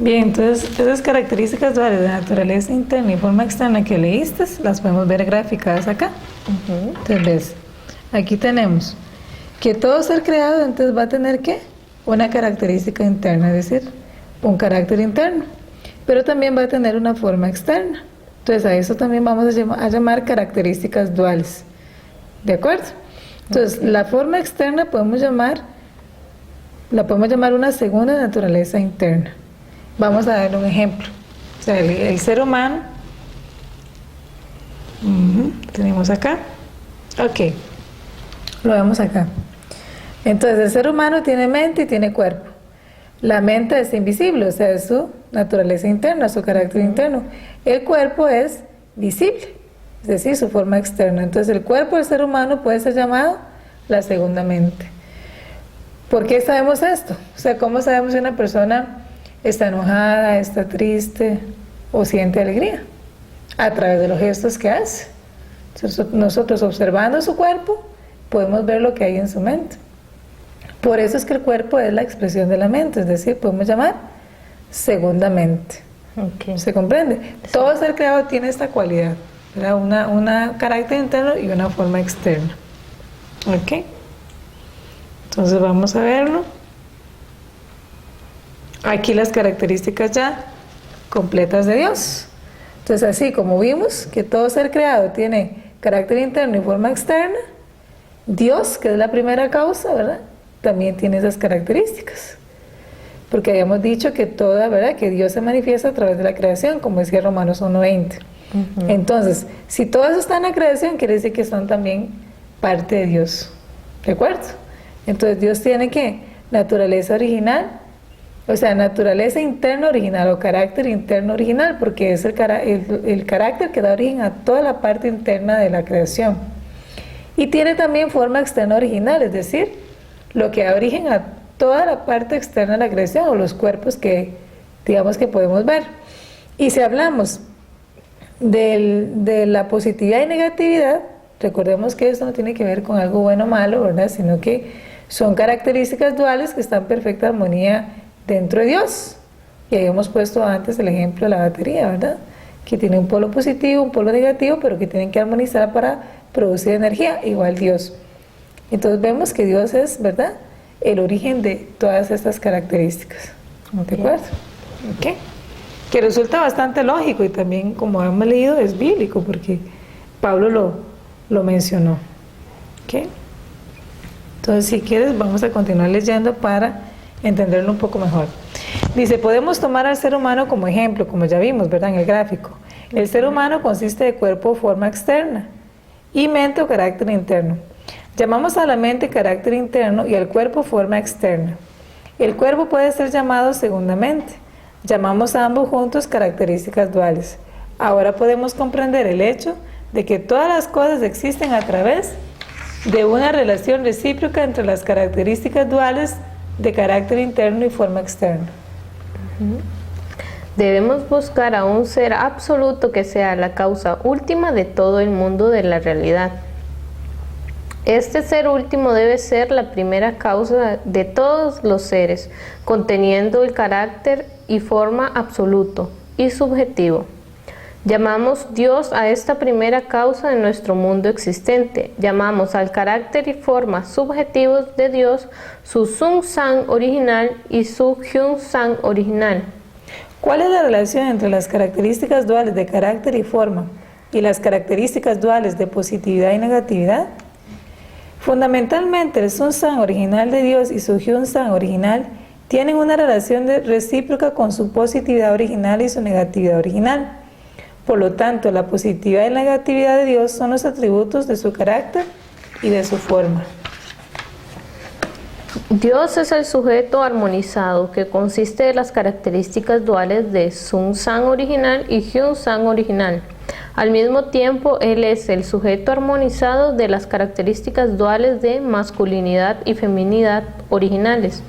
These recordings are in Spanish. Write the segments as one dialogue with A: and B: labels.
A: Bien, entonces esas características duales de naturaleza interna y forma externa que leíste, las podemos ver graficadas acá. Entonces ves, aquí tenemos que todo ser creado entonces va a tener ¿qué? Una característica interna, es decir, un carácter interno, pero también va a tener una forma externa. Entonces a eso también vamos a llamar características duales, ¿de acuerdo? Entonces la forma externa la podemos llamar una segunda naturaleza interna. Vamos a dar un ejemplo. O sea, el ser humano, tenemos acá, ok, lo vemos acá. Entonces el ser humano tiene mente y tiene cuerpo. La mente es invisible, o sea, es su naturaleza interna, su carácter interno. El cuerpo es visible, es decir, su forma externa. Entonces el cuerpo del ser humano puede ser llamado la segunda mente. ¿Por qué sabemos esto? O sea, ¿cómo sabemos si una persona está enojada, está triste o siente alegría? A través de los gestos que hace. Entonces, nosotros observando su cuerpo podemos ver lo que hay en su mente. Por eso es que el cuerpo es la expresión de la mente, es decir, podemos llamar segunda mente.
B: Okay.
A: ¿Se comprende? Sí. Todo ser creado tiene esta cualidad, ¿verdad? Una carácter interno y una forma externa. ¿Ok? Entonces vamos a verlo. Aquí las características ya completas de Dios. Entonces así como vimos que todo ser creado tiene carácter interno y forma externa, Dios, que es la primera causa, ¿verdad?, también tiene esas características. Porque habíamos dicho que toda, ¿verdad?, que Dios se manifiesta a través de la creación, como decía Romanos 1:20. Entonces, si todo eso está en la creación, quiere decir que son también parte de Dios. ¿De acuerdo? Entonces Dios tiene ¿qué? Naturaleza original, o sea, naturaleza interna original o carácter interno original, porque es el carácter que da origen a toda la parte interna de la creación. Y tiene también forma externa original, es decir, lo que da origen a toda la parte externa de la creación o los cuerpos que, digamos, que podemos ver. Y si hablamos de la positividad y negatividad, recordemos que esto no tiene que ver con algo bueno o malo, ¿verdad?, sino que son características duales que están en perfecta armonía dentro de Dios. Y habíamos puesto antes el ejemplo de la batería, ¿verdad?, que tiene un polo positivo, un polo negativo, pero que tienen que armonizar para producir energía, igual Dios. Entonces vemos que Dios es, ¿verdad?, el origen de todas estas características. ¿De acuerdo? Okay. Que resulta bastante lógico y también, como hemos leído, es bíblico, porque Pablo lo mencionó. ¿Okay? Entonces, si quieres, vamos a continuar leyendo para entenderlo un poco mejor. Dice, podemos tomar al ser humano como ejemplo, como ya vimos, ¿verdad?, en el gráfico. El ser humano consiste de cuerpo o forma externa y mente o carácter interno. Llamamos a la mente carácter interno y al cuerpo forma externa. El cuerpo puede ser llamado segunda mente. Llamamos a ambos juntos características duales. Ahora podemos comprender el hecho de que todas las cosas existen a través de una relación recíproca entre las características duales de carácter interno y forma externa.
B: Debemos buscar a un ser absoluto que sea la causa última de todo el mundo de la realidad. Este ser último debe ser la primera causa de todos los seres, conteniendo el carácter y forma absoluto y subjetivo. Llamamos Dios a esta primera causa de nuestro mundo existente. Llamamos al carácter y forma subjetivos de Dios su Sun San original y su Hyun San original.
A: ¿Cuál es la relación entre las características duales de carácter y forma y las características duales de positividad y negatividad? Fundamentalmente, el Sun San original de Dios y su Hyun San original tienen una relación recíproca con su positividad original y su negatividad original. Por lo tanto, la positividad y la negatividad de Dios son los atributos de su carácter y de su forma.
B: Dios es el sujeto armonizado que consiste de las características duales de Sun San original y Hyun San original. Al mismo tiempo, Él es el sujeto armonizado de las características duales de masculinidad y feminidad originales.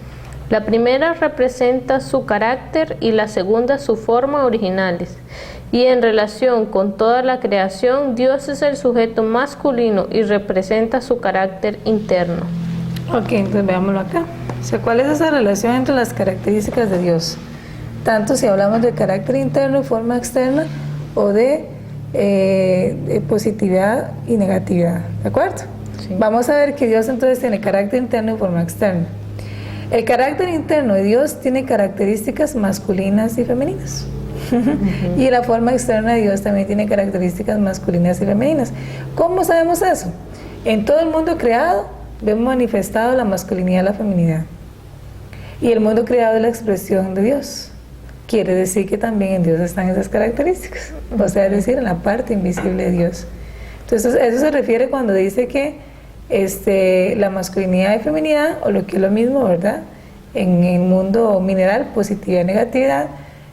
B: La primera representa su carácter y la segunda su forma originales. Y en relación con toda la creación, Dios es el sujeto masculino y representa su carácter interno.
A: Ok, entonces veámoslo acá. O sea, ¿cuál es esa relación entre las características de Dios? tanto si hablamos de carácter interno y forma externa o de positividad y negatividad, ¿de acuerdo?
B: Sí.
A: Vamos a ver que Dios entonces tiene carácter interno y forma externa. El carácter interno de Dios tiene características masculinas y femeninas. Y la forma externa de Dios también tiene características masculinas y femeninas. ¿Cómo sabemos eso? En todo el mundo creado vemos manifestado la masculinidad y la feminidad. Y el mundo creado es la expresión de Dios. Quiere decir que también en Dios están esas características. O sea, es decir, en la parte invisible de Dios. Entonces, eso se refiere cuando dice que la masculinidad y feminidad, o lo que es lo mismo, ¿verdad? En el mundo mineral, positividad y negatividad,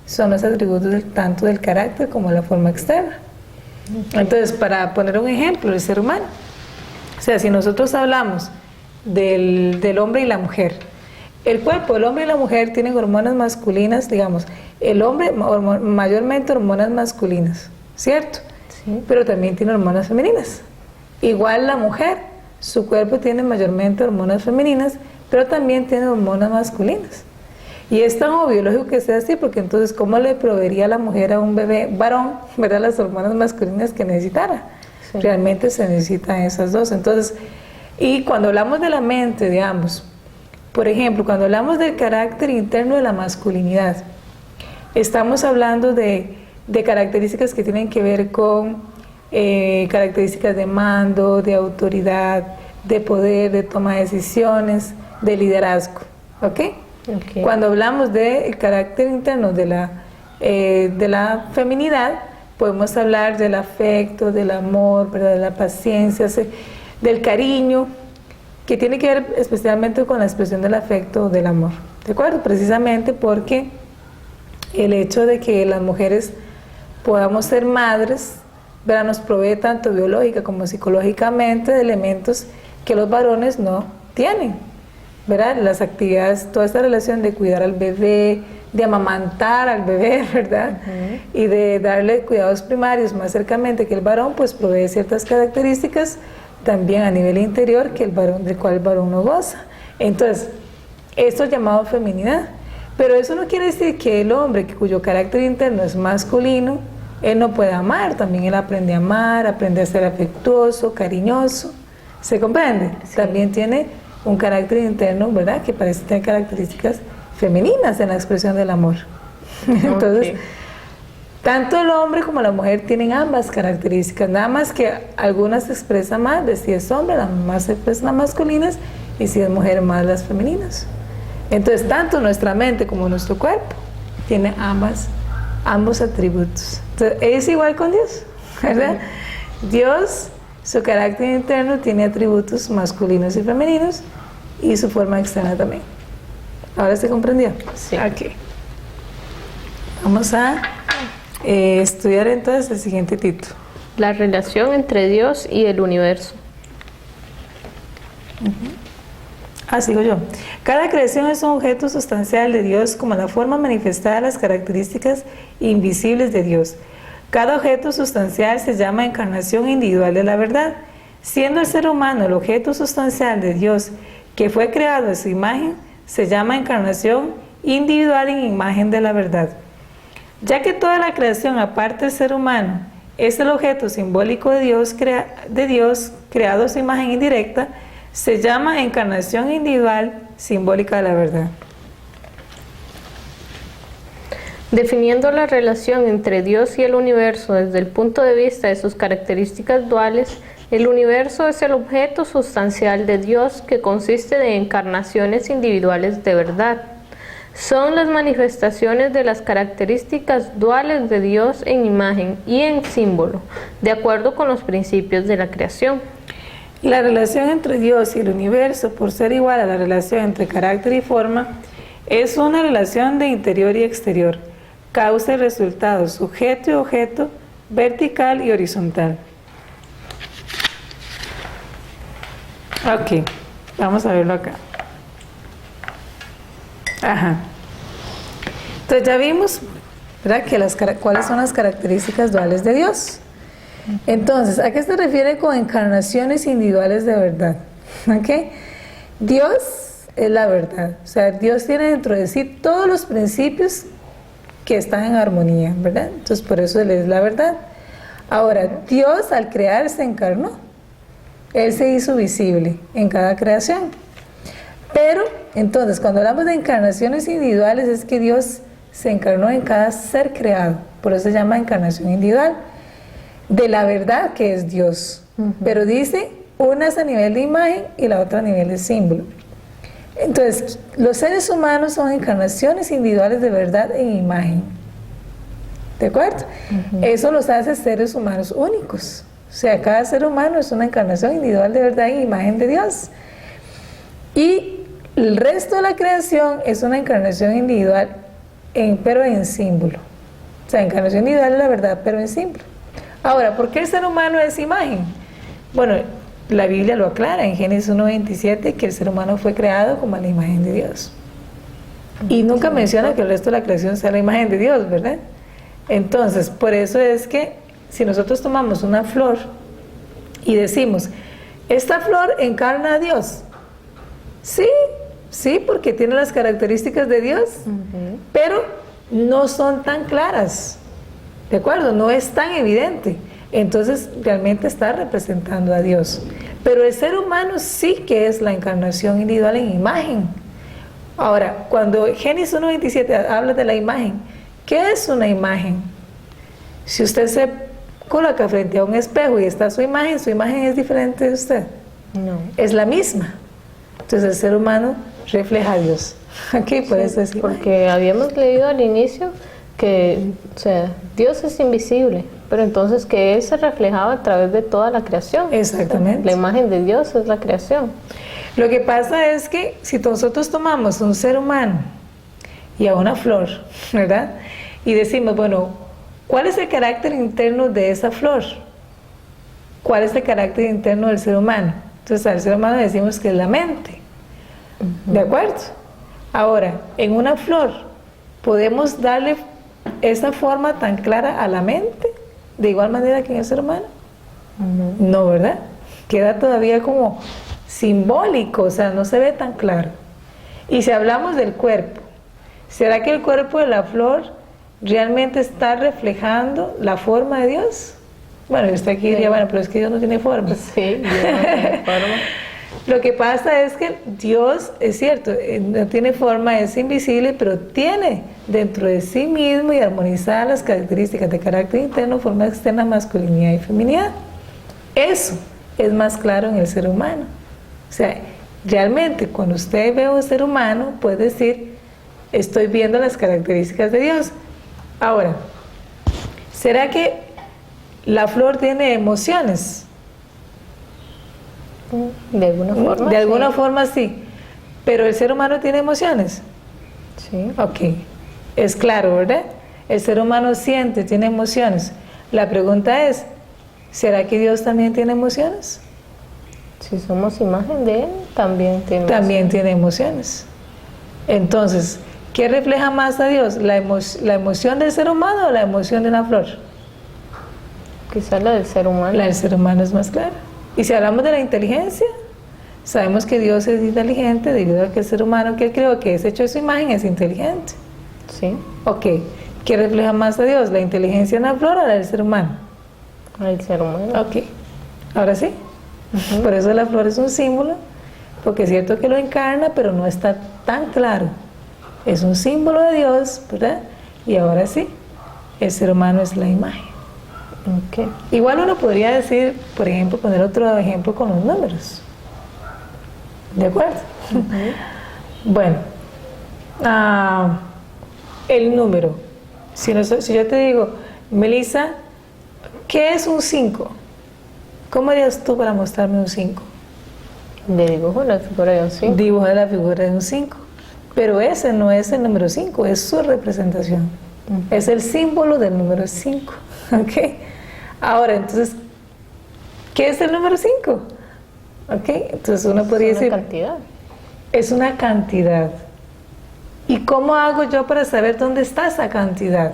A: son los atributos tanto del carácter como de la forma externa. Entonces, para poner un ejemplo, el ser humano. O sea, si nosotros hablamos del hombre y la mujer, el cuerpo del hombre y la mujer tienen hormonas masculinas, digamos, el hombre mayormente hormonas masculinas, ¿cierto?
B: Sí.
A: Pero también tiene hormonas femeninas. Igual la mujer, su cuerpo tiene mayormente hormonas femeninas, pero también tiene hormonas masculinas. Y es tan obvio, lógico que sea así, porque entonces, ¿cómo le proveería la mujer a un bebé varón, verdad, las hormonas masculinas que necesitara? Sí. Realmente se necesitan esas dos. Entonces, y cuando hablamos de la mente de ambos, por ejemplo, cuando hablamos del carácter interno de la masculinidad, estamos hablando de características que tienen que ver con características de mando, de autoridad, de poder, de toma de decisiones, de liderazgo, ¿ok? Okay. Cuando hablamos del carácter interno de la feminidad, podemos hablar del afecto, del amor, ¿verdad? De la paciencia, del cariño, que tiene que ver especialmente con la expresión del afecto o del amor, ¿de acuerdo? Precisamente porque el hecho de que las mujeres podamos ser madres, ¿verdad? Nos provee tanto biológica como psicológicamente de elementos que los varones no tienen, ¿verdad? Las actividades, toda esta relación de cuidar al bebé, de amamantar al bebé, ¿verdad? Y de darle cuidados primarios más cercamente que el varón, pues provee ciertas características también a nivel interior que del cual el varón no goza. Entonces, esto es llamado feminidad. Pero eso no quiere decir que el hombre cuyo carácter interno es masculino, él no puede amar. También él aprende a amar, aprende a ser afectuoso, cariñoso. ¿Se comprende? Sí. También tiene un carácter interno, ¿verdad? Que parece tener características femeninas en la expresión del amor. Entonces, tanto el hombre como la mujer tienen ambas características, nada más que algunas se expresan más, de si es hombre, las más se expresan las masculinas, y si es mujer, más las femeninas. Entonces, tanto nuestra mente como nuestro cuerpo tiene ambos atributos. Entonces, es igual con Dios, ¿verdad? Dios, su carácter interno tiene atributos masculinos y femeninos, y su forma externa también. ¿Ahora se comprendió?
B: Sí.
A: Ok. Vamos a estudiar entonces el siguiente título.
B: La relación entre Dios y el universo.
A: Sigo yo. Cada creación es un objeto sustancial de Dios como la forma manifestada de las características invisibles de Dios. Cada objeto sustancial se llama encarnación individual de la verdad. Siendo el ser humano el objeto sustancial de Dios que fue creado en su imagen, se llama encarnación individual en imagen de la verdad. Ya que toda la creación, aparte del ser humano, es el objeto simbólico de Dios creado a su imagen indirecta, se llama encarnación individual simbólica de la verdad.
B: Definiendo la relación entre Dios y el universo desde el punto de vista de sus características duales, el universo es el objeto sustancial de Dios que consiste de encarnaciones individuales de verdad. Son las manifestaciones de las características duales de Dios en imagen y en símbolo, de acuerdo con los principios de la creación.
A: La relación entre Dios y el universo, por ser igual a la relación entre carácter y forma, es una relación de interior y exterior, causa y resultado, sujeto y objeto, vertical y horizontal. Ok, vamos a verlo acá. Entonces ya vimos, ¿verdad?, que cuáles son las características duales de Dios. Entonces, ¿a qué se refiere con encarnaciones individuales de verdad? ¿Okay? Dios es la verdad. O sea, Dios tiene dentro de sí todos los principios que están en armonía, ¿verdad? Entonces por eso Él es la verdad. Ahora, Dios al crear se encarnó. Él se hizo visible en cada creación. Pero, entonces, cuando hablamos de encarnaciones individuales, es que Dios se encarnó en cada ser creado. Por eso se llama encarnación individual. De la verdad que es Dios. Pero dice, una es a nivel de imagen y la otra a nivel de símbolo. Entonces, los seres humanos son encarnaciones individuales de verdad en imagen. ¿De acuerdo? Eso los hace seres humanos únicos. O sea, cada ser humano es una encarnación individual de verdad en imagen de Dios. Y el resto de la creación es una encarnación individual, pero en símbolo. O sea, encarnación individual es la verdad, pero en símbolo. Ahora, ¿por qué el ser humano es imagen? Bueno, la Biblia lo aclara en Génesis 1:27, que el ser humano fue creado como a la imagen de Dios. Y nunca menciona que el resto de la creación sea la imagen de Dios, ¿verdad? Entonces, por eso es que si nosotros tomamos una flor y decimos, ¿esta flor encarna a Dios? Sí, sí, porque tiene las características de Dios, pero no son tan claras, ¿de acuerdo? No es tan evidente. Entonces realmente está representando a Dios. Pero el ser humano sí que es la encarnación individual en imagen. Ahora, cuando Génesis 1:27 habla de la imagen, ¿qué es una imagen? Si usted se coloca frente a un espejo y está su imagen es diferente de usted.
B: No.
A: Es la misma. Entonces el ser humano refleja a Dios. Aquí por eso es imagen.
B: Porque habíamos leído al inicio que, o sea, Dios es invisible, pero entonces que Él se reflejaba a través de toda la creación.
A: Exactamente.
B: O sea, la imagen de Dios es la creación.
A: Lo que pasa es que si nosotros tomamos un ser humano y a una flor, ¿verdad? Y decimos, bueno, ¿cuál es el carácter interno de esa flor? ¿Cuál es el carácter interno del ser humano? Entonces al ser humano decimos que es la mente. ¿De acuerdo? Ahora, en una flor, ¿podemos darle esa forma tan clara a la mente de igual manera que en el ser humano? No, ¿verdad? Queda todavía como simbólico, o sea, no se ve tan claro. Y si hablamos del cuerpo, ¿será que el cuerpo de la flor realmente está reflejando la forma de Dios? Bueno, usted aquí diría, bueno, pero es que Dios no tiene forma.
B: Sí, Dios no tiene forma.
A: Lo que pasa es que Dios, es cierto, no tiene forma, es invisible, pero tiene dentro de sí mismo y armonizadas las características de carácter interno, forma externa, masculinidad y feminidad. Eso es más claro en el ser humano. O sea, realmente cuando usted ve a un ser humano, puede decir, estoy viendo las características de Dios. Ahora, ¿será que la flor tiene emociones?
B: De alguna forma.
A: De alguna forma sí. Pero el ser humano tiene emociones.
B: Sí.
A: Ok. Es claro, ¿verdad? El ser humano siente, tiene emociones. La pregunta es, ¿será que Dios también tiene emociones?
B: Si somos imagen de Él, también tiene emociones.
A: También tiene emociones. Entonces, ¿qué refleja más a Dios? ¿La emoción del ser humano o la emoción de una flor?
B: Quizás la del ser humano.
A: La del ser humano es más clara. Y si hablamos de la inteligencia, sabemos que Dios es inteligente debido a que el ser humano que Él creó, que es hecho de su imagen, es inteligente.
B: Sí.
A: Ok. ¿Qué refleja más a Dios? ¿La inteligencia en la flor o la del ser humano?
B: El ser humano.
A: Ok. Ahora sí. Por eso la flor es un símbolo, porque es cierto que lo encarna, pero no está tan claro. Es un símbolo de Dios, ¿verdad? Y ahora sí, el ser humano es la imagen.
B: Okay.
A: Igual uno podría decir, por ejemplo, poner otro ejemplo con los números. ¿De acuerdo? Bueno, el número. Si yo te digo, Melissa, ¿qué es un 5? ¿Cómo harías tú para mostrarme un 5?
B: Le dibujo la figura de un 5.
A: Dibujar la figura de un 5. Pero ese no es el número 5, es su representación. Es el símbolo del número 5. ¿Ok? Ahora, entonces, ¿qué es el número 5? ¿Ok? Entonces uno podría decir...
B: Es una cantidad.
A: Es una cantidad. ¿Y cómo hago yo para saber dónde está esa cantidad?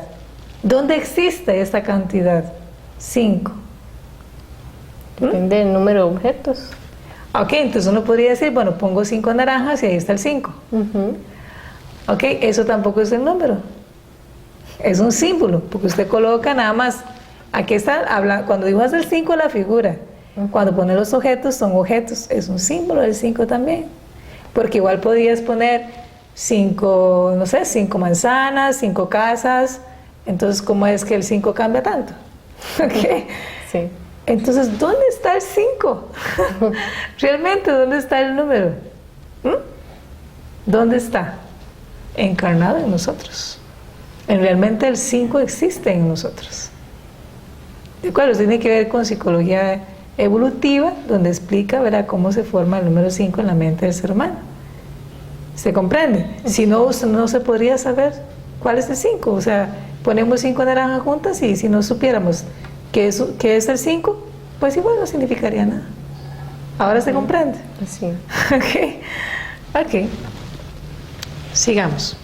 A: ¿Dónde existe esa cantidad? 5.
B: Depende del número de objetos.
A: Ok, entonces uno podría decir, bueno, pongo 5 naranjas y ahí está el 5. Ok, eso tampoco es el número. Es un símbolo, porque usted coloca nada más, aquí está, cuando dibujas el 5 la figura, cuando pone los objetos son objetos, es un símbolo del 5 también, porque igual podrías poner 5, no sé, 5 manzanas, 5 casas, entonces ¿cómo es que el 5 cambia tanto? ¿Okay?
B: Sí.
A: Entonces, ¿dónde está el 5? Realmente, ¿dónde está el número? ¿Dónde está? Encarnado en nosotros. Realmente el 5 existe en nosotros. ¿De acuerdo? Tiene que ver con psicología evolutiva, donde explica, ¿verdad?, cómo se forma el número 5 en la mente del ser humano. ¿Se comprende? Si no, no se podría saber cuál es el 5. O sea, ponemos 5 naranjas juntas y si no supiéramos qué es el 5, pues igual no significaría nada. ¿Ahora se comprende?
B: Sí.
A: Ok. Sigamos.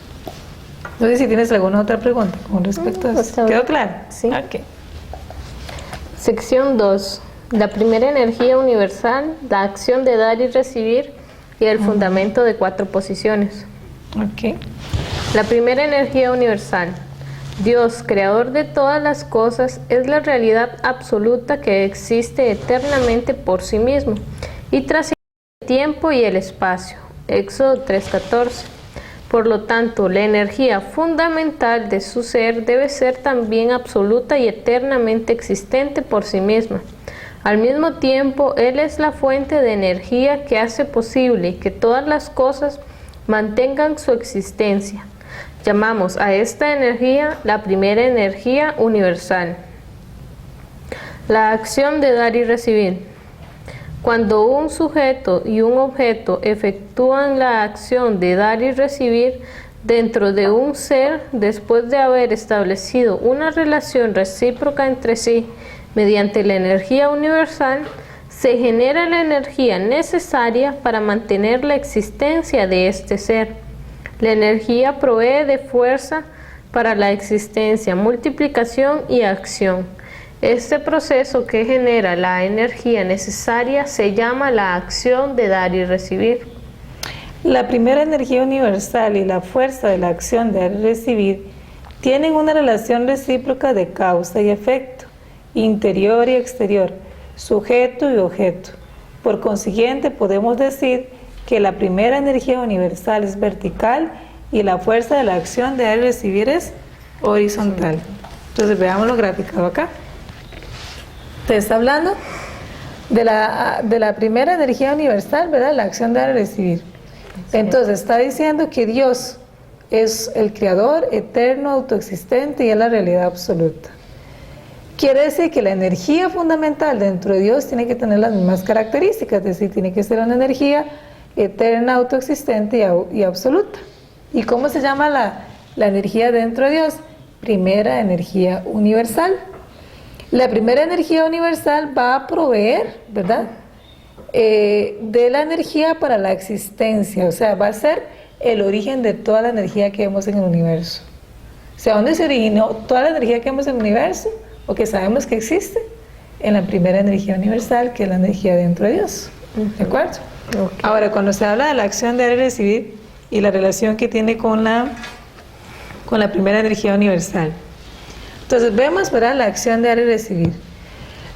A: No sé si tienes alguna otra pregunta con respecto a eso. ¿Quedó claro?
B: Sí.
A: Ok.
B: Sección 2. La primera energía universal, la acción de dar y recibir y el fundamento de 4 posiciones.
A: Ok.
B: La primera energía universal. Dios, creador de todas las cosas, es la realidad absoluta que existe eternamente por sí mismo y trasciende el tiempo y el espacio. Éxodo 3:14. Por lo tanto, la energía fundamental de su ser debe ser también absoluta y eternamente existente por sí misma. Al mismo tiempo, Él es la fuente de energía que hace posible que todas las cosas mantengan su existencia. Llamamos a esta energía la primera energía universal. La acción de dar y recibir. Cuando un sujeto y un objeto efectúan la acción de dar y recibir dentro de un ser, después de haber establecido una relación recíproca entre sí mediante la energía universal, se genera la energía necesaria para mantener la existencia de este ser. La energía provee de fuerza para la existencia, multiplicación y acción. Este proceso que genera la energía necesaria se llama la acción de dar y recibir.
A: La primera energía universal y la fuerza de la acción de dar y recibir tienen una relación recíproca de causa y efecto, interior y exterior, sujeto y objeto. Por consiguiente, podemos decir que la primera energía universal es vertical y la fuerza de la acción de dar y recibir es horizontal. Entonces veámoslo graficado acá. Te está hablando de la primera energía universal, ¿verdad? La acción de dar y recibir. Entonces está diciendo que Dios es el creador eterno, autoexistente y es la realidad absoluta. Quiere decir que la energía fundamental dentro de Dios tiene que tener las mismas características, es decir, tiene que ser una energía eterna, autoexistente y absoluta. ¿Y cómo se llama la energía dentro de Dios? Primera energía universal. La primera energía universal va a proveer, ¿verdad?, de la energía para la existencia, o sea, va a ser el origen de toda la energía que vemos en el universo. O sea, ¿dónde se originó toda la energía que vemos en el universo o que sabemos que existe? En la primera energía universal, que es la energía dentro de Dios. ¿De acuerdo?
B: Okay.
A: Ahora, cuando se habla de la acción de dar y recibir y la relación que tiene con la primera energía universal. Entonces vemos, ¿verdad?, la acción de dar y recibir.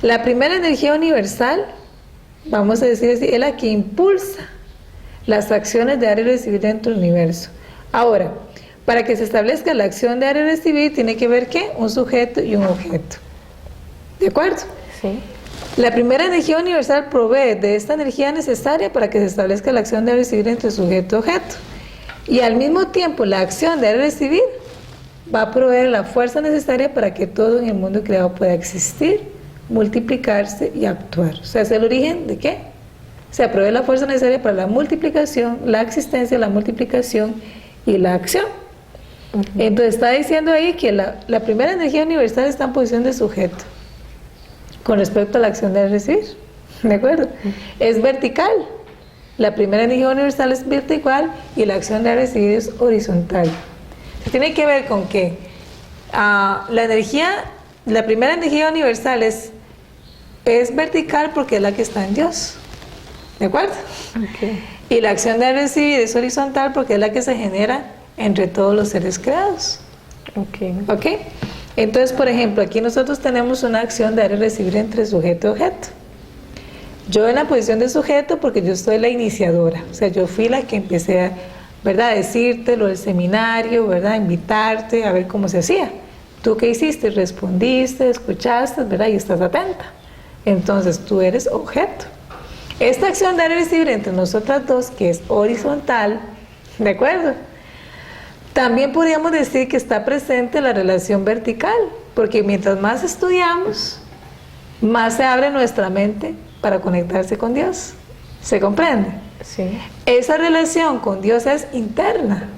A: La primera energía universal, vamos a decir así, es la que impulsa las acciones de dar y recibir dentro del universo. Ahora, para que se establezca la acción de dar y recibir, tiene que ver ¿qué? Un sujeto y un objeto. ¿De acuerdo?
B: Sí.
A: La primera energía universal provee de esta energía necesaria para que se establezca la acción de dar y recibir entre sujeto y objeto. Y al mismo tiempo, la acción de dar y recibir va a proveer la fuerza necesaria para que todo en el mundo creado pueda existir, multiplicarse y actuar. O sea, es el origen de ¿qué? O sea, provee la fuerza necesaria para la multiplicación, la existencia, la multiplicación y la acción. Entonces está diciendo ahí que la primera energía universal está en posición de sujeto con respecto a la acción de recibir. ¿De acuerdo? Es vertical. La primera energía universal es vertical y la acción de recibir es horizontal. Tiene que ver con que la primera energía universal es vertical porque es la que está en Dios. ¿De acuerdo?
B: Okay.
A: Y la acción de recibir es horizontal porque es la que se genera entre todos los seres creados.
B: Ok.
A: ¿Ok? Entonces, por ejemplo, aquí nosotros tenemos una acción de dar y recibir entre sujeto y objeto. Yo en la posición de sujeto porque yo soy la iniciadora, o sea, yo fui la que empecé a, ¿verdad?, a decirte lo del seminario, ¿verdad?, a invitarte a ver cómo se hacía. ¿Tú qué hiciste? Respondiste, escuchaste, ¿verdad?, y estás atenta. Entonces, tú eres objeto. Esta acción de dar y recibir entre nosotras dos, que es horizontal, ¿de acuerdo? También podríamos decir que está presente la relación vertical, porque mientras más estudiamos, más se abre nuestra mente para conectarse con Dios. ¿Se comprende?
B: Sí.
A: Esa relación con Dios es interna,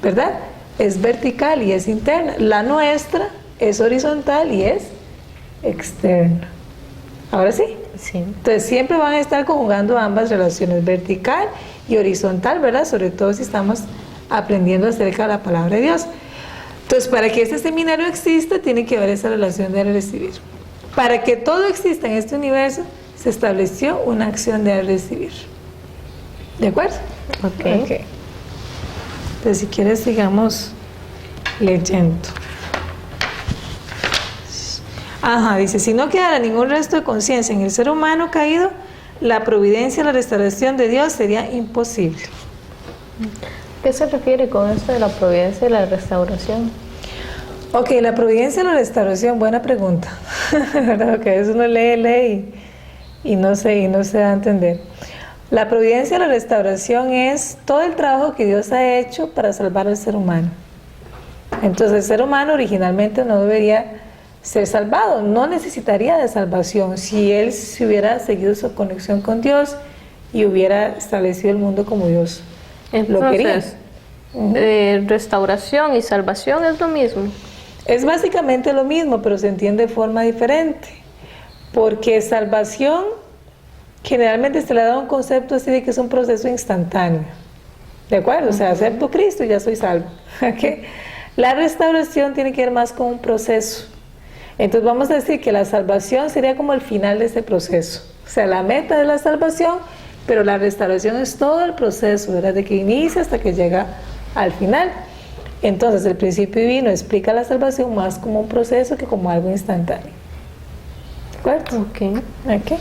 A: ¿verdad? Es vertical y es interna. La nuestra es horizontal y es externa. ¿Ahora sí?
B: Sí.
A: Entonces siempre van a estar conjugando ambas relaciones, vertical y horizontal, ¿verdad? Sobre todo si estamos aprendiendo acerca de la palabra de Dios. Entonces, para que este seminario exista, tiene que haber esa relación de dar y recibir. Para que todo exista en este universo, se estableció una acción de dar y recibir. ¿De acuerdo?
B: Ok.
A: Entonces, si quieres, sigamos leyendo. Ajá, dice, si no quedara ningún resto de conciencia en el ser humano caído, la providencia, la restauración de Dios sería imposible.
B: ¿Qué se refiere con esto de la providencia y la restauración?
A: Ok, la providencia y la restauración, buena pregunta. Ok, eso uno lee y no se da a entender. La providencia y la restauración es todo el trabajo que Dios ha hecho para salvar al ser humano. Entonces el ser humano originalmente no debería ser salvado, no necesitaría de salvación si él se hubiera seguido su conexión con Dios y hubiera establecido el mundo como Dios lo quería.
B: Restauración y salvación es lo mismo.
A: Es básicamente lo mismo, pero se entiende de forma diferente. Porque salvación, generalmente se le da un concepto así de que es un proceso instantáneo. ¿De acuerdo? O sea, acepto a Cristo y ya soy salvo. ¿Okay? La restauración tiene que ver más con un proceso. Entonces vamos a decir que la salvación sería como el final de ese proceso. O sea, la meta de la salvación, pero la restauración es todo el proceso, ¿verdad? De que inicia hasta que llega al final. Entonces el principio divino explica la salvación más como un proceso que como algo instantáneo. ¿De acuerdo?
B: Ok.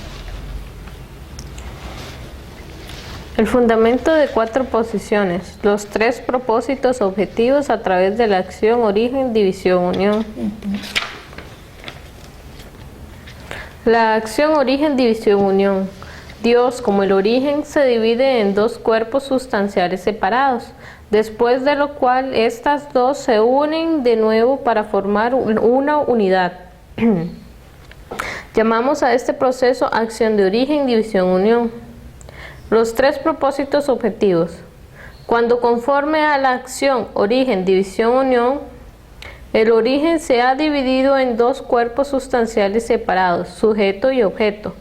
B: El fundamento de 4 posiciones, los 3 propósitos objetivos a través de la acción, origen, división, unión. La acción, origen, división, unión. Dios, como el origen, se divide en 2 cuerpos sustanciales separados, después de lo cual estas dos se unen de nuevo para formar una unidad. Llamamos a este proceso acción de origen, división, unión. Los 3 propósitos objetivos. Cuando conforme a la acción, origen, división, unión, el origen se ha dividido en 2 cuerpos sustanciales separados, sujeto y objeto,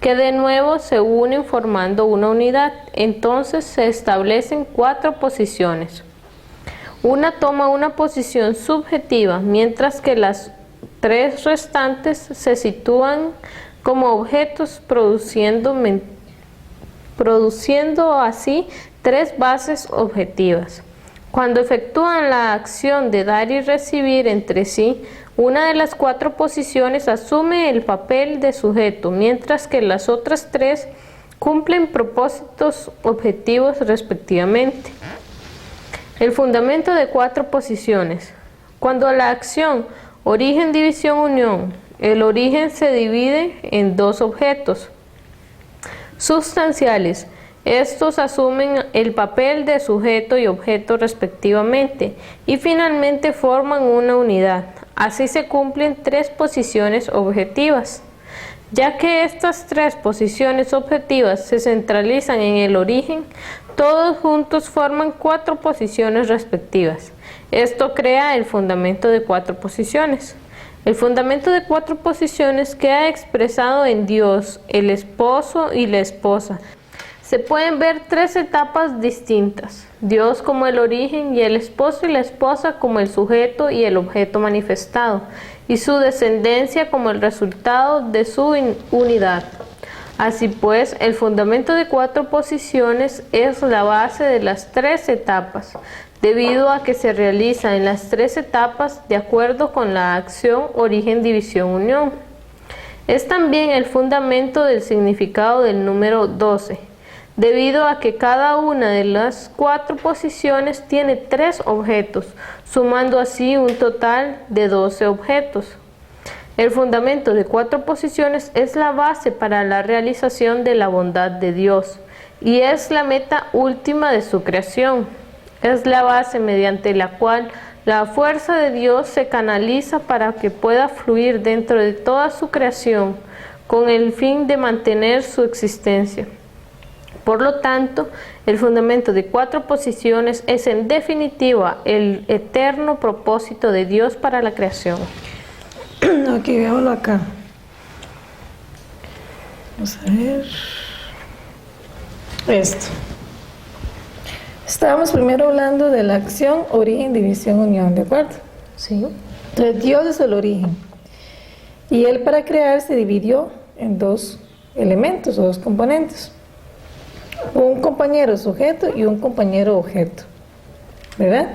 B: que de nuevo se unen formando una unidad. Entonces se establecen 4 posiciones. Una toma una posición subjetiva, mientras que las 3 restantes se sitúan como objetos, produciendo así 3 bases objetivas. Cuando efectúan la acción de dar y recibir entre sí, una de las 4 posiciones asume el papel de sujeto, mientras que las otras 3 cumplen propósitos objetivos respectivamente. El fundamento de 4 posiciones. Cuando la acción, origen, división, unión, el origen se divide en 2 objetos sustanciales. Estos asumen el papel de sujeto y objeto respectivamente y finalmente forman una unidad. Así se cumplen 3 posiciones objetivas. Ya que estas 3 posiciones objetivas se centralizan en el origen, todos juntos forman 4 posiciones respectivas. Esto crea el fundamento de 4 posiciones. El fundamento de 4 posiciones queda expresado en Dios, el esposo y la esposa. Se pueden ver 3 etapas distintas: Dios como el origen y el esposo y la esposa como el sujeto y el objeto manifestado, y su descendencia como el resultado de su unidad. Así pues, el fundamento de 4 posiciones es la base de las 3 etapas debido a que se realiza en las 3 etapas de acuerdo con la acción, origen, división, unión. Es también el fundamento del significado del número 12, debido a que cada una de las 4 posiciones tiene 3 objetos, sumando así un total de 12 objetos. El fundamento de 4 posiciones es la base para la realización de la bondad de Dios y es la meta última de su creación. Es la base mediante la cual la fuerza de Dios se canaliza para que pueda fluir dentro de toda su creación con el fin de mantener su existencia. Por lo tanto, el fundamento de 4 posiciones es en definitiva el eterno propósito de Dios para la creación.
A: Aquí, veámoslo acá. Vamos a ver. Esto. Estábamos primero hablando de la acción, origen, división, unión, ¿de acuerdo?
B: Sí.
A: Entonces Dios es el origen. Y Él para crear se dividió en 2 elementos o 2 componentes. Un compañero sujeto y un compañero objeto. ¿Verdad?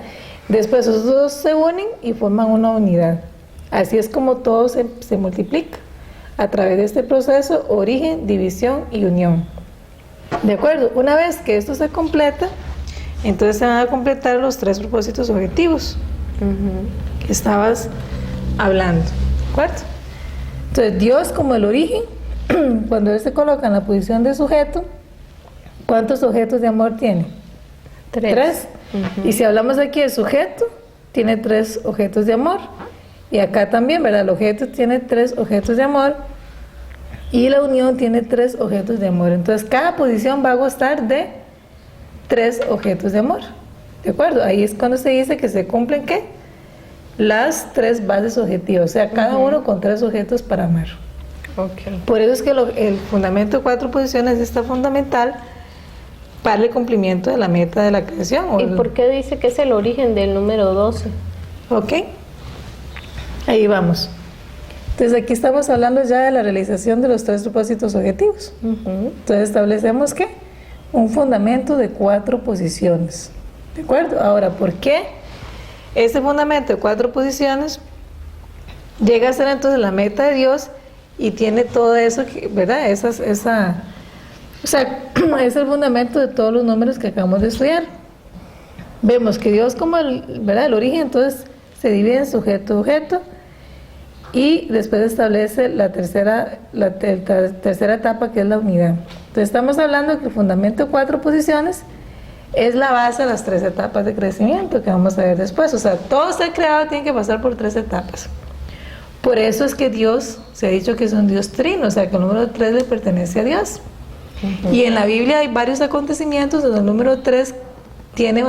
A: Después esos 2 se unen y forman una unidad. Así es como todo se multiplica a través de este proceso, origen, división y unión. ¿De acuerdo? Una vez que esto se completa, entonces se van a completar los 3 propósitos objetivos que estabas hablando. ¿De acuerdo? Entonces Dios como el origen, cuando Él se coloca en la posición de sujeto, ¿cuántos objetos de amor tiene? 3. Y si hablamos aquí de sujeto, tiene 3 objetos de amor. Y acá también, ¿verdad? El objeto tiene 3 objetos de amor y la unión tiene 3 objetos de amor. Entonces cada posición va a gustar de 3 objetos de amor. ¿De acuerdo? Ahí es cuando se dice que se cumplen, ¿qué? Las 3 bases objetivas. O sea, cada uno con 3 objetos para amar.
B: Okay.
A: Por eso es que el fundamento de 4 posiciones está fundamental para el cumplimiento de la meta de la creación.
B: ¿Y por qué dice que es el origen del número 12?
A: Ok. Ahí vamos. Entonces aquí estamos hablando ya de la realización de los 3 propósitos objetivos. Entonces establecemos que un fundamento de 4 posiciones. ¿De acuerdo? Ahora, ¿por qué ese fundamento de 4 posiciones llega a ser entonces la meta de Dios y tiene todo eso, ¿verdad? O sea, es el fundamento de todos los números que acabamos de estudiar. Vemos que Dios como ¿verdad? El origen, entonces se divide en sujeto, objeto, y después establece la tercera etapa, que es la unidad. Entonces estamos hablando que el fundamento de 4 posiciones es la base de las 3 etapas de crecimiento que vamos a ver después. O sea, todo ser creado tiene que pasar por 3 etapas. Por eso es que Dios, se ha dicho que es un Dios trino, o sea que el número 3 le pertenece a Dios. Y en la Biblia hay varios acontecimientos donde el número 3 tiene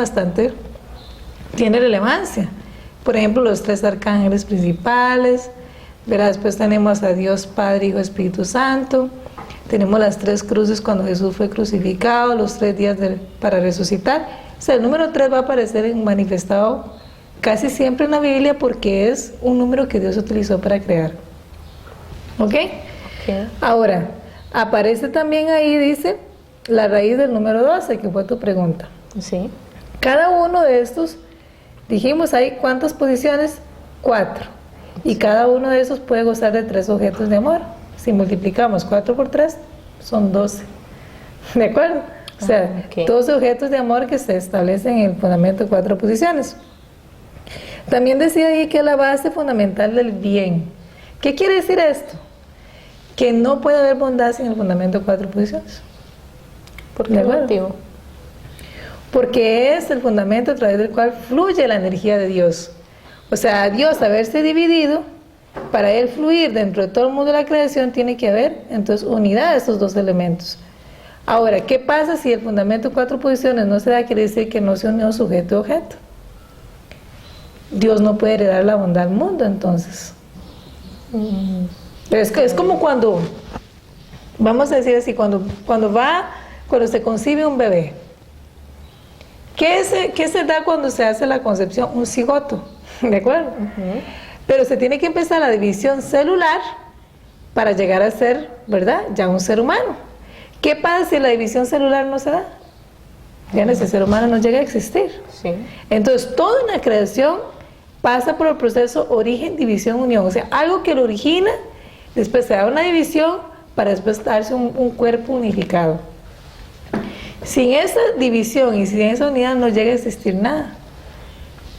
A: relevancia. Por ejemplo, los 3 arcángeles principales, ¿verdad? Después tenemos a Dios Padre, Hijo, Espíritu Santo. Tenemos las 3 cruces cuando Jesús fue crucificado, los 3 días para resucitar. O sea, el número 3 va a aparecer manifestado casi siempre en la Biblia porque es un número que Dios utilizó para crear. ¿Ok? Ahora, aparece también ahí, dice, la raíz del número 12, que fue tu pregunta.
B: Sí.
A: Cada uno de estos, dijimos, hay ¿cuántas posiciones? 4. Y cada uno de esos puede gozar de 3 objetos de amor. Si multiplicamos 4 por 3, son 12. ¿De acuerdo? O sea, 12 objetos de amor que se establecen en el fundamento de 4 posiciones. También decía ahí que es la base fundamental del bien. ¿Qué quiere decir esto? Que no puede haber bondad sin el fundamento de 4 posiciones.
B: ¿Por qué motivo?
A: Porque es el fundamento a través del cual fluye la energía de Dios. O sea, Dios haberse dividido, para Él fluir dentro de todo el mundo de la creación, tiene que haber entonces unidad de estos 2 elementos. Ahora, ¿qué pasa si el fundamento de 4 posiciones no se da? Quiere decir que no se unió sujeto y objeto. Dios no puede heredar la bondad al mundo, entonces. Pero es como cuando, vamos a decir así, cuando se concibe un bebé. ¿Qué se da cuando se hace la concepción? Un cigoto, ¿de acuerdo? Pero se tiene que empezar la división celular para llegar a ser, ¿verdad?, ya un ser humano. ¿Qué pasa si la división celular no se da? El ser humano no llega a existir.
B: Sí.
A: Entonces, toda una creación pasa por el proceso origen, división, unión. O sea, algo que lo origina, después se da una división para después darse un cuerpo unificado. Sin esa división y sin esa unidad no llega a existir nada.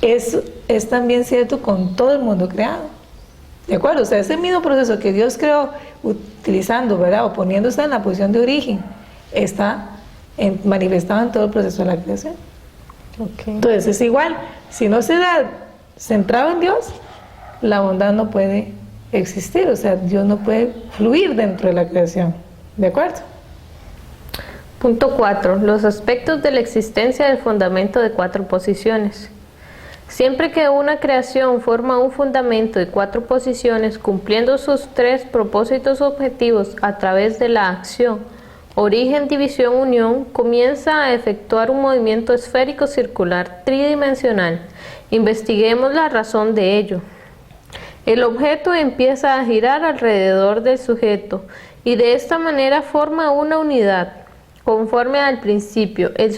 A: Eso es también cierto con todo el mundo creado. ¿De acuerdo? O sea, ese mismo proceso que Dios creó utilizando, ¿verdad? O poniéndose en la posición de origen, está manifestado en todo el proceso de la creación.
B: Okay.
A: Entonces es igual, si no se da centrado en Dios, la bondad no puede existir, o sea, Dios no puede fluir dentro de la creación. ¿De acuerdo?
B: Punto 4. Los aspectos de la existencia del fundamento de 4 posiciones. Siempre que una creación forma un fundamento de 4 posiciones, cumpliendo sus 3 propósitos objetivos a través de la acción, origen, división, unión, comienza a efectuar un movimiento esférico circular tridimensional. Investiguemos la razón de ello. El objeto empieza a girar alrededor del sujeto y de esta manera forma una unidad. Conforme al principio, el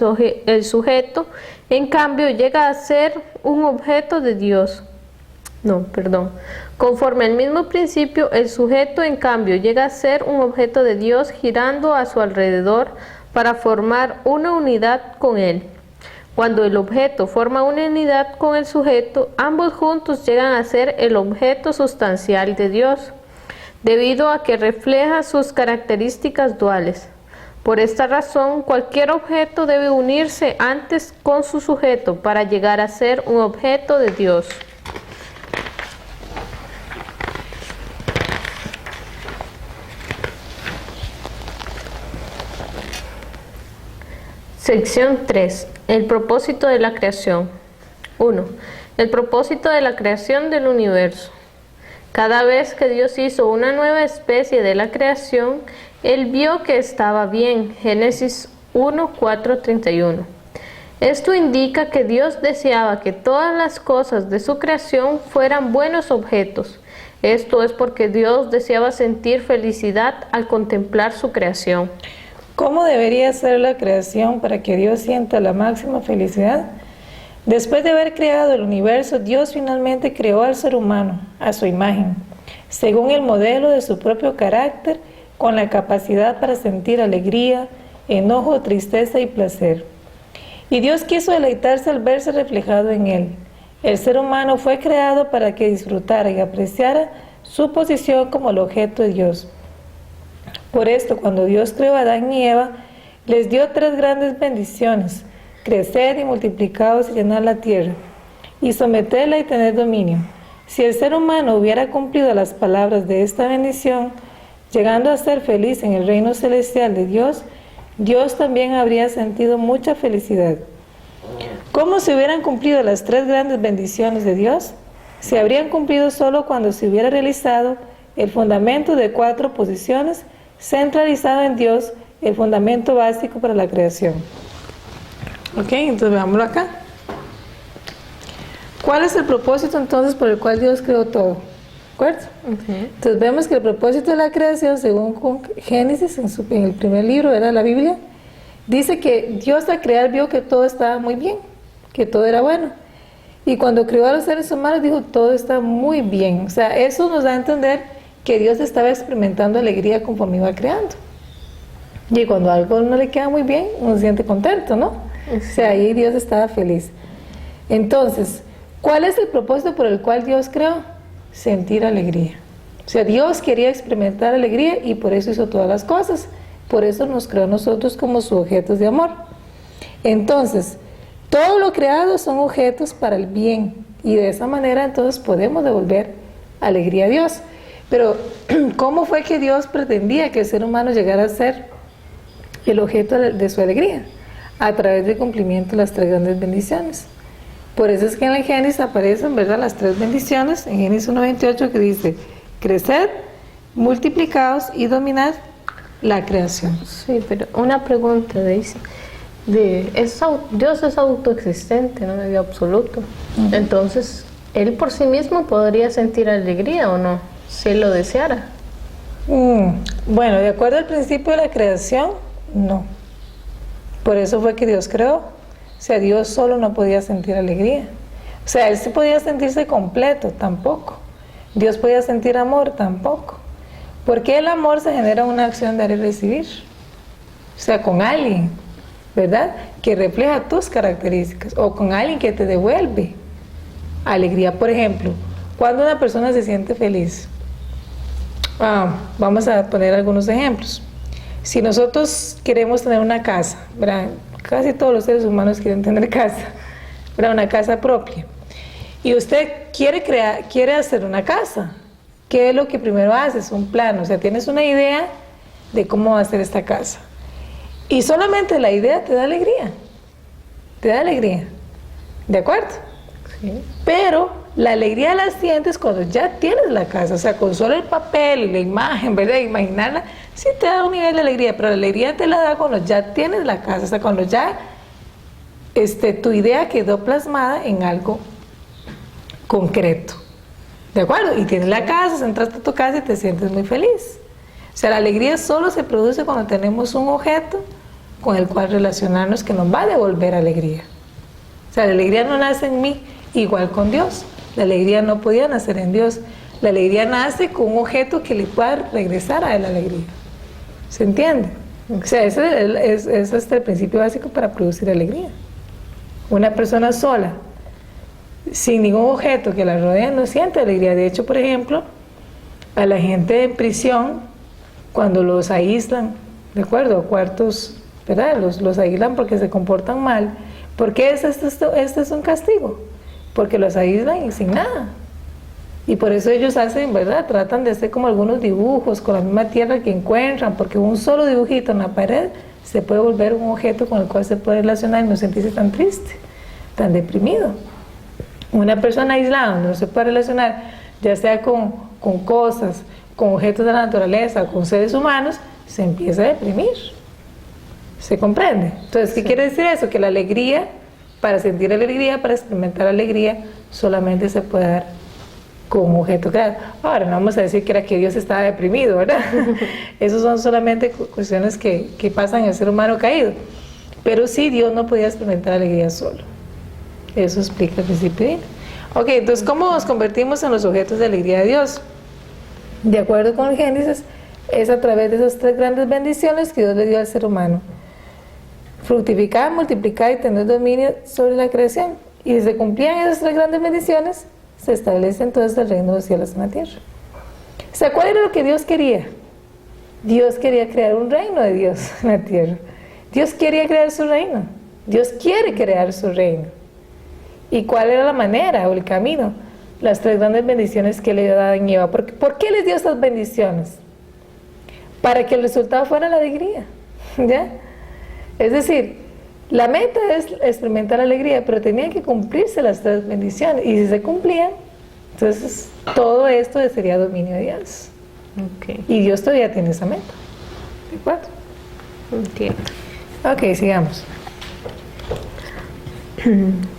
B: sujeto, en cambio, llega a ser un objeto de Dios. Conforme al mismo principio, el sujeto, en cambio, llega a ser un objeto de Dios girando a su alrededor para formar una unidad con él. Cuando el objeto forma una unidad con el sujeto, ambos juntos llegan a ser el objeto sustancial de Dios, debido a que refleja sus características duales. Por esta razón, cualquier objeto debe unirse antes con su sujeto para llegar a ser un objeto de Dios. Sección 3. El propósito de la creación. 1. El propósito de la creación del universo. Cada vez que Dios hizo una nueva especie de la creación, Él vio que estaba bien. Génesis 1, 4, 31. Esto indica que Dios deseaba que todas las cosas de su creación fueran buenos objetos. Esto es porque Dios deseaba sentir felicidad al contemplar su creación.
A: ¿Cómo debería ser la creación para que Dios sienta la máxima felicidad? Después de haber creado el universo, Dios finalmente creó al ser humano, a su imagen, según el modelo de su propio carácter, con la capacidad para sentir alegría, enojo, tristeza y placer. Y Dios quiso deleitarse al verse reflejado en él. El ser humano fue creado para que disfrutara y apreciara su posición como el objeto de Dios. Por esto, cuando Dios creó a Adán y Eva, les dio 3 grandes bendiciones: crecer y multiplicaos y llenar la tierra, y someterla y tener dominio. Si el ser humano hubiera cumplido las palabras de esta bendición, llegando a ser feliz en el reino celestial de Dios, Dios también habría sentido mucha felicidad. ¿Cómo se hubieran cumplido las 3 grandes bendiciones de Dios? Se habrían cumplido solo cuando se hubiera realizado el fundamento de 4 posiciones, centralizado en Dios, el fundamento básico para la creación. Ok, entonces veámoslo acá. ¿Cuál es el propósito entonces por el cual Dios creó todo? ¿De acuerdo? Entonces vemos que el propósito de la creación, según Génesis, en el primer libro de la Biblia, dice que Dios al crear vio que todo estaba muy bien, que todo era bueno. Y cuando creó a los seres humanos dijo, todo está muy bien. O sea, eso nos da a entender que Dios estaba experimentando alegría conforme iba creando. Y cuando algo no le queda muy bien, uno se siente contento, ¿no? O sea, ahí Dios estaba feliz. Entonces, ¿cuál es el propósito por el cual Dios creó? Sentir alegría. O sea, Dios quería experimentar alegría y por eso hizo todas las cosas. Por eso nos creó a nosotros como sus objetos de amor. Entonces, todo lo creado son objetos para el bien. Y de esa manera entonces podemos devolver alegría a Dios. Pero, ¿cómo fue que Dios pretendía que el ser humano llegara a ser el objeto de su alegría? A través del cumplimiento de las 3 grandes bendiciones. Por eso es que en el Génesis aparecen, ¿verdad?, las 3 bendiciones, en Génesis 1:28, que dice, crecer, multiplicaos y dominad la creación.
B: Sí, pero una pregunta dice, Dios es autoexistente, no medio absoluto. Entonces, ¿Él por sí mismo podría sentir alegría o no, si Él lo deseara?
A: Bueno, de acuerdo al principio de la creación, no. Por eso fue que Dios creó. O sea, Dios solo no podía sentir alegría. O sea, Él sí podía sentirse completo, tampoco. Dios podía sentir amor, tampoco. Porque el amor se genera una acción de dar y recibir. O sea, con alguien, ¿verdad? Que refleja tus características. O con alguien que te devuelve alegría. Por ejemplo, cuando una persona se siente feliz. Vamos a poner algunos ejemplos. Si nosotros queremos tener una casa, ¿verdad? Casi todos los seres humanos quieren tener casa, ¿verdad? Una casa propia. Y usted quiere hacer una casa. ¿Qué es lo que primero haces? Un plan. O sea, tienes una idea de cómo va a ser esta casa. Y solamente la idea te da alegría. Te da alegría. ¿De acuerdo? Sí. Pero la alegría la sientes cuando ya tienes la casa. O sea, con solo el papel y la imagen, ¿verdad? Imaginarla, sí te da un nivel de alegría. Pero la alegría te la da cuando ya tienes la casa. O sea, cuando ya tu idea quedó plasmada en algo concreto. ¿De acuerdo? Y tienes la casa, entraste a tu casa y te sientes muy feliz. O sea, la alegría solo se produce cuando tenemos un objeto con el cual relacionarnos que nos va a devolver alegría. O sea, la alegría no nace en mí, igual con Dios. La alegría no podía nacer en Dios. La alegría nace con un objeto que le pueda regresar a él la alegría. ¿Se entiende? O sea, ese es el principio básico para producir alegría. Una persona sola, sin ningún objeto que la rodee, no siente alegría. De hecho, por ejemplo, a la gente en prisión, cuando los aíslan, ¿de acuerdo? Cuartos, ¿verdad? Los aíslan porque se comportan mal. ¿Por qué este es un castigo? Porque los aíslan y sin nada. Y por eso ellos hacen, ¿verdad? Tratan de hacer como algunos dibujos con la misma tierra que encuentran, porque un solo dibujito en la pared se puede volver un objeto con el cual se puede relacionar y no sentirse tan triste, tan deprimido. Una persona aislada no se puede relacionar, ya sea con cosas, con objetos de la naturaleza, con seres humanos, se empieza a deprimir. ¿Se comprende? Entonces, ¿qué quiere decir eso? Que la alegría, para sentir alegría, para experimentar alegría, solamente se puede dar con un objeto creado. Ahora, no vamos a decir que era que Dios estaba deprimido, ¿verdad? Esos son solamente cuestiones que pasan en el ser humano caído. Pero sí, Dios no podía experimentar alegría solo. Eso explica el principio divino. Ok, entonces, ¿cómo nos convertimos en los objetos de alegría de Dios? De acuerdo con el Génesis, es a través de esas 3 grandes bendiciones que Dios le dio al ser humano. Fructificar, multiplicar y tener dominio sobre la creación. Y si se cumplían esas 3 grandes bendiciones, se establece entonces el reino de los cielos en la tierra. O sea, ¿cuál era lo que Dios quería? Dios quería crear un reino de Dios en la tierra. Dios quería crear su reino. Dios quiere crear su reino. ¿Y cuál era la manera o el camino? Las 3 grandes bendiciones que le dio a Adán y Eva. ¿Por qué les dio estas bendiciones? Para que el resultado fuera la alegría. ¿Ya? Es decir, la meta es experimentar la alegría, pero tenían que cumplirse las 3 bendiciones. Y si se cumplían, entonces todo esto sería dominio de Dios.
B: Okay.
A: Y Dios todavía tiene esa meta. ¿De acuerdo?
B: Entiendo.
A: Ok, sigamos.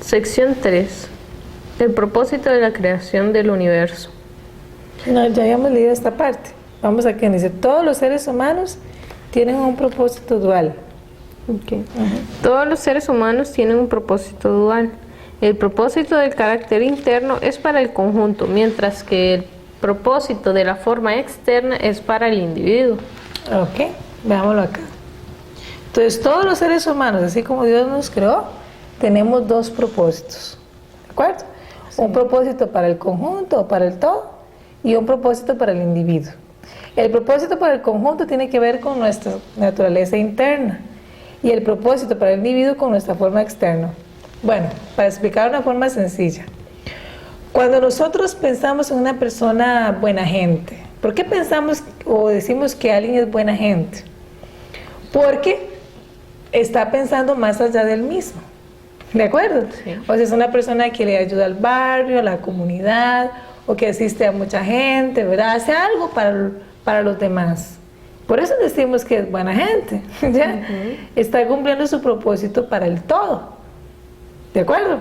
B: Sección 3. El propósito de la creación del universo.
A: No, ya habíamos leído esta parte. Vamos a que dice, todos los seres humanos tienen un propósito dual.
B: Okay. Todos los seres humanos tienen un propósito dual. El propósito del carácter interno es para el conjunto, mientras que el propósito de la forma externa es para el individuo.
A: Ok, veámoslo acá. Entonces, todos los seres humanos, así como Dios nos creó, tenemos 2 propósitos. ¿De acuerdo? Sí. Un propósito para el conjunto o para el todo y un propósito para el individuo. El propósito para el conjunto tiene que ver con nuestra naturaleza interna. Y el propósito para el individuo con nuestra forma externa. Bueno, para explicar de una forma sencilla. Cuando nosotros pensamos en una persona buena gente, ¿por qué pensamos o decimos que alguien es buena gente? Porque está pensando más allá del mismo. ¿De acuerdo? Sí. O sea, es una persona que le ayuda al barrio, a la comunidad, o que asiste a mucha gente, ¿verdad? Hace algo para los demás. Por eso decimos que es buena gente, ¿ya? Está cumpliendo su propósito para el todo, ¿de acuerdo?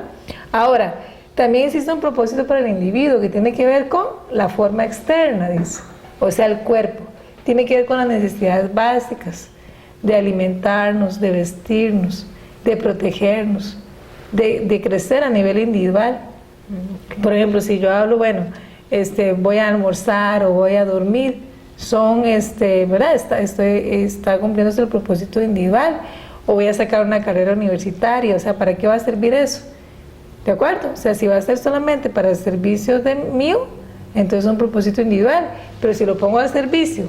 A: Ahora, también existe un propósito para el individuo que tiene que ver con la forma externa, dice, o sea, el cuerpo. Tiene que ver con las necesidades básicas, de alimentarnos, de vestirnos, de protegernos, de crecer a nivel individual. Por ejemplo, si yo hablo, bueno, voy a almorzar o voy a dormir, son, ¿verdad? Está cumpliéndose el propósito individual, o voy a sacar una carrera universitaria, o sea, ¿para qué va a servir eso? ¿De acuerdo? O sea, si va a ser solamente para el servicio mío, entonces es un propósito individual, pero si lo pongo al servicio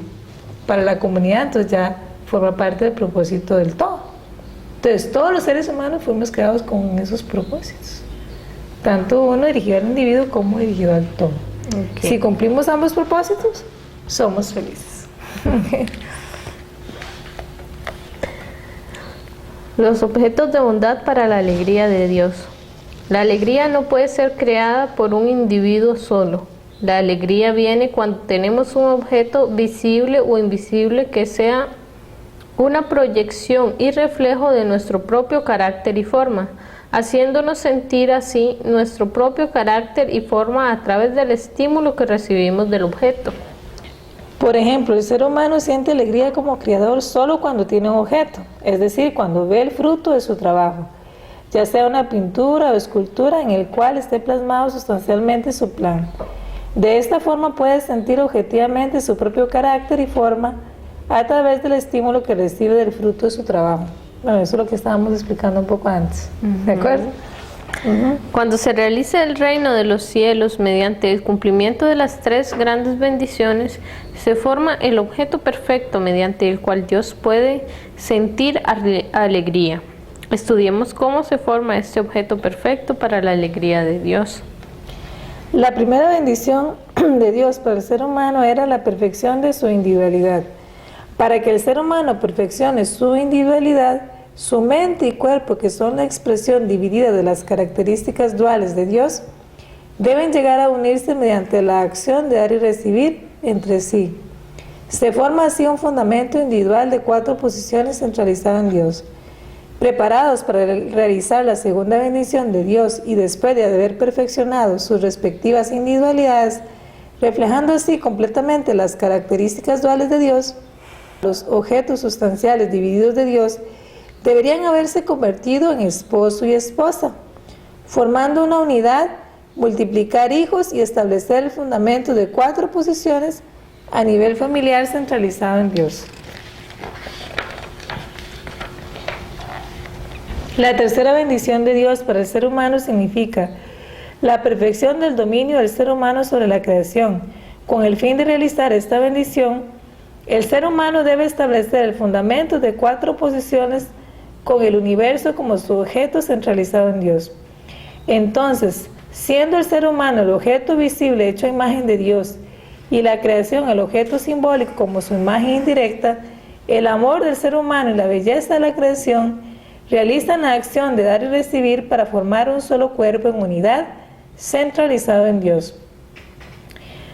A: para la comunidad, entonces ya forma parte del propósito del todo. Entonces, todos los seres humanos fuimos creados con esos propósitos, tanto uno dirigido al individuo como dirigido al todo.
B: Okay.
A: Si cumplimos ambos propósitos, somos felices.
B: Los objetos de bondad para la alegría de Dios. La alegría no puede ser creada por un individuo solo. La alegría viene cuando tenemos un objeto visible o invisible que sea una proyección y reflejo de nuestro propio carácter y forma, haciéndonos sentir así nuestro propio carácter y forma a través del estímulo que recibimos del objeto.
A: Por ejemplo, el ser humano siente alegría como creador solo cuando tiene un objeto, es decir, cuando ve el fruto de su trabajo, ya sea una pintura o escultura en el cual esté plasmado sustancialmente su plan. De esta forma puede sentir objetivamente su propio carácter y forma a través del estímulo que recibe del fruto de su trabajo. Bueno, eso es lo que estábamos explicando un poco antes, ¿de acuerdo?
B: Cuando se realiza el reino de los cielos mediante el cumplimiento de las tres grandes bendiciones, se forma el objeto perfecto mediante el cual Dios puede sentir alegría. Estudiemos cómo se forma este objeto perfecto para la alegría de Dios.
A: La primera bendición de Dios para el ser humano era la perfección de su individualidad. Para que el ser humano perfeccione su individualidad, su mente y cuerpo, que son la expresión dividida de las características duales de Dios, deben llegar a unirse mediante la acción de dar y recibir entre sí. Se forma así un fundamento individual de 4 posiciones centralizado en Dios. Preparados para realizar la segunda bendición de Dios y después de haber perfeccionado sus respectivas individualidades, reflejando así completamente las características duales de Dios, los objetos sustanciales divididos de Dios deberían haberse convertido en esposo y esposa, formando una unidad, multiplicar hijos y establecer el fundamento de 4 posiciones a nivel familiar centralizado en Dios. La tercera bendición de Dios para el ser humano significa la perfección del dominio del ser humano sobre la creación. Con el fin de realizar esta bendición, el ser humano debe establecer el fundamento de 4 posiciones con el universo como su objeto centralizado en Dios. Entonces, siendo el ser humano el objeto visible hecho a imagen de Dios y la creación el objeto simbólico como su imagen indirecta, el amor del ser humano y la belleza de la creación realizan la acción de dar y recibir para formar un solo cuerpo en unidad centralizado en Dios.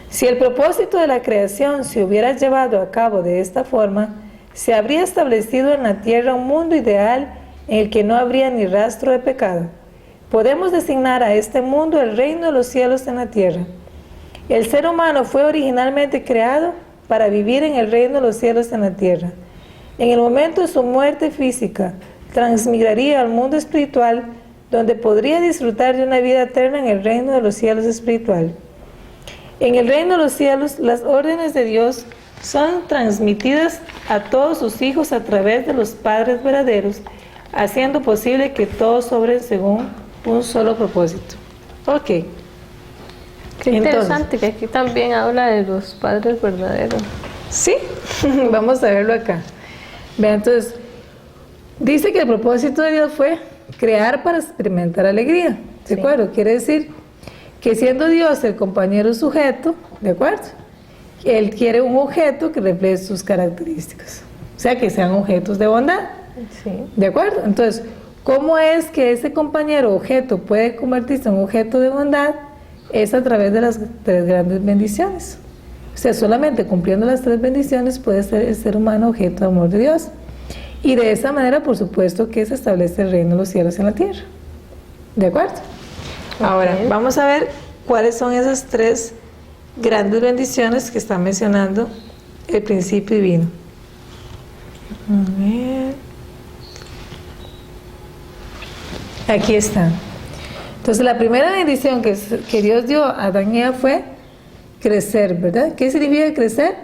A: Si el propósito de la creación se hubiera llevado a cabo de esta forma, se habría establecido en la tierra un mundo ideal en el que no habría ni rastro de pecado. Podemos designar a este mundo el reino de los cielos en la tierra. El ser humano fue originalmente creado para vivir en el reino de los cielos en la tierra. En el momento de su muerte física, transmigraría al mundo espiritual, donde podría disfrutar de una vida eterna en el reino de los cielos espiritual. En el reino de los cielos, las órdenes de Dios son transmitidas a todos sus hijos a través de los padres verdaderos, haciendo posible que todos obren según un solo propósito. Ok.
B: Qué interesante que aquí también habla de los padres verdaderos.
A: Sí, vamos a verlo acá. Vean, entonces, dice que el propósito de Dios fue crear para experimentar alegría. ¿De acuerdo? Quiere decir que siendo Dios el compañero sujeto, ¿de acuerdo? Él quiere un objeto que refleje sus características, o sea, que sean objetos de bondad, ¿de acuerdo? Entonces, ¿cómo es que ese compañero objeto puede convertirse en un objeto de bondad? Es a través de las 3 grandes bendiciones. O sea, solamente cumpliendo las 3 bendiciones puede ser el ser humano objeto de amor de Dios. Y de esa manera, por supuesto, que se establece el reino de los cielos en la tierra. ¿De acuerdo? Ahora, vamos a ver cuáles son esas 3 grandes bendiciones que está mencionando el principio divino. A ver. Aquí está. Entonces la primera bendición que Dios dio a Adán y Eva fue crecer, ¿verdad? ¿Qué significa crecer?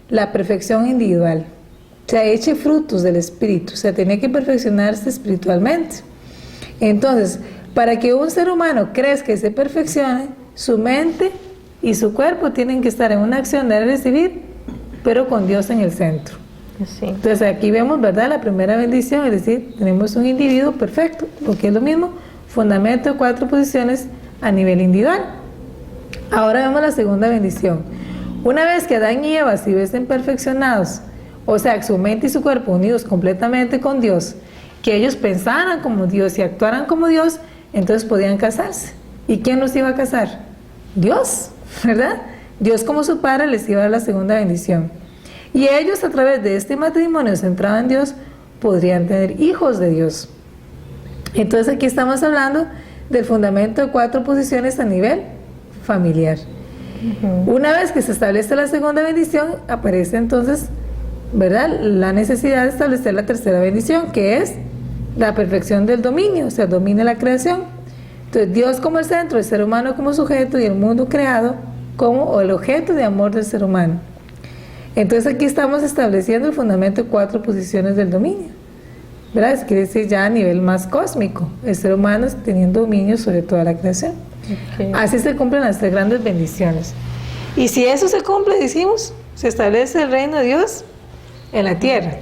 A: La perfección individual. O sea, eche frutos del espíritu. O sea, tenía que perfeccionarse espiritualmente. Entonces, para que un ser humano crezca y se perfeccione, su mente y su cuerpo tienen que estar en una acción de recibir, pero con Dios en el centro.
B: Sí.
A: Entonces aquí vemos, ¿verdad?, la primera bendición, es decir, tenemos un individuo perfecto, porque es lo mismo, fundamento de 4 posiciones a nivel individual. Ahora vemos la segunda bendición. Una vez que Adán y Eva se hubiesen perfeccionados, o sea, su mente y su cuerpo unidos completamente con Dios, que ellos pensaran como Dios y actuaran como Dios, entonces podían casarse. ¿Y quién los iba a casar? Dios, ¿verdad? Dios como su padre les iba a dar la segunda bendición. Y ellos, a través de este matrimonio centrado en Dios, podrían tener hijos de Dios. Entonces aquí estamos hablando del fundamento de 4 posiciones a nivel familiar. Una vez que se establece la segunda bendición, aparece entonces, ¿verdad?, la necesidad de establecer la tercera bendición, que es la perfección del dominio, o sea, domina la creación. Entonces Dios como el centro, el ser humano como sujeto y el mundo creado como el objeto de amor del ser humano. Entonces aquí estamos estableciendo el fundamento de 4 posiciones del dominio, ¿verdad? Eso quiere decir ya a nivel más cósmico, el ser humano teniendo dominio sobre toda la creación.
B: Okay.
A: Así se cumplen las 3 grandes bendiciones. Y si eso se cumple, decimos, se establece el reino de Dios en la tierra.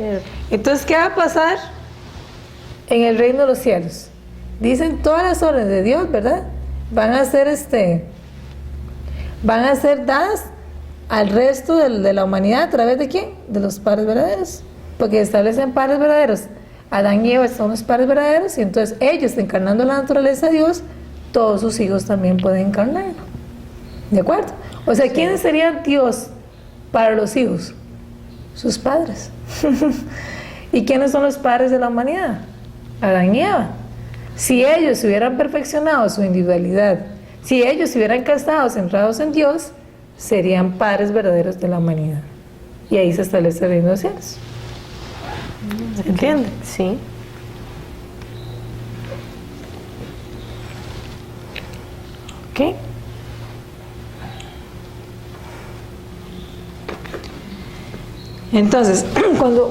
A: Entonces, ¿qué va a pasar en el reino de los cielos? Dicen todas las órdenes de Dios, ¿verdad? Van a ser dadas al resto de la humanidad. ¿A través de quién? De los padres verdaderos, porque establecen padres verdaderos. Adán y Eva son los padres verdaderos, y entonces ellos, encarnando la naturaleza de Dios, todos sus hijos también pueden encarnarlo. ¿De acuerdo? O sea, ¿quién sería Dios para los hijos? Sus padres. ¿Y quiénes son los padres de la humanidad? Adán y Eva. Si ellos hubieran perfeccionado su individualidad, si ellos se hubieran casado centrados en Dios, serían padres verdaderos de la humanidad. Y ahí se establece el reino de los cielos. ¿Se entiende?
B: Sí.
A: ¿Ok? Entonces,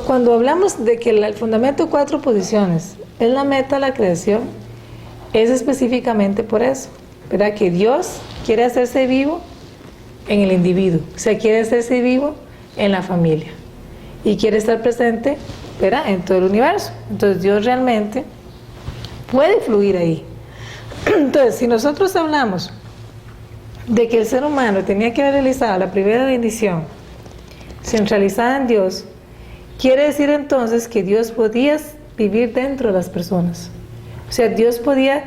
A: cuando hablamos de que el fundamento de 4 posiciones es la meta de la creación, es específicamente por eso, ¿verdad? Que Dios quiere hacerse vivo en el individuo, o sea, quiere hacerse vivo en la familia y quiere estar presente, ¿verdad?, en todo el universo. Entonces Dios realmente puede fluir ahí. Entonces, si nosotros hablamos de que el ser humano tenía que haber realizado la primera bendición centralizada en Dios, quiere decir entonces que Dios podía vivir dentro de las personas. O sea, Dios podía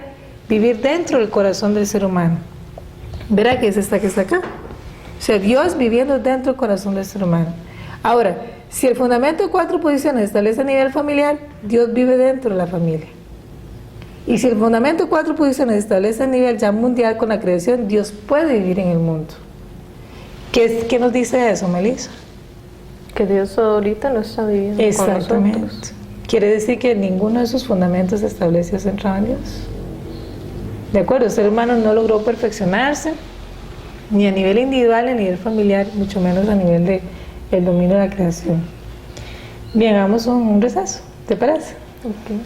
A: vivir dentro del corazón del ser humano. Verá que es esta que está acá. O sea, Dios viviendo dentro del corazón del ser humano. Ahora, si el fundamento de 4 posiciones establece a nivel familiar, Dios vive dentro de la familia. Y si el fundamento de 4 posiciones establece a nivel ya mundial con la creación, Dios puede vivir en el mundo. ¿Qué nos dice eso, Melissa?
B: Que Dios ahorita no está viviendo con nosotros.
A: Quiere decir que ninguno de sus fundamentos se establece centrado en Dios. De acuerdo, el ser humano no logró perfeccionarse, ni a nivel individual, ni a nivel familiar, mucho menos a nivel del dominio de la creación. Bien, hagamos un receso, ¿te parece?
B: Okay.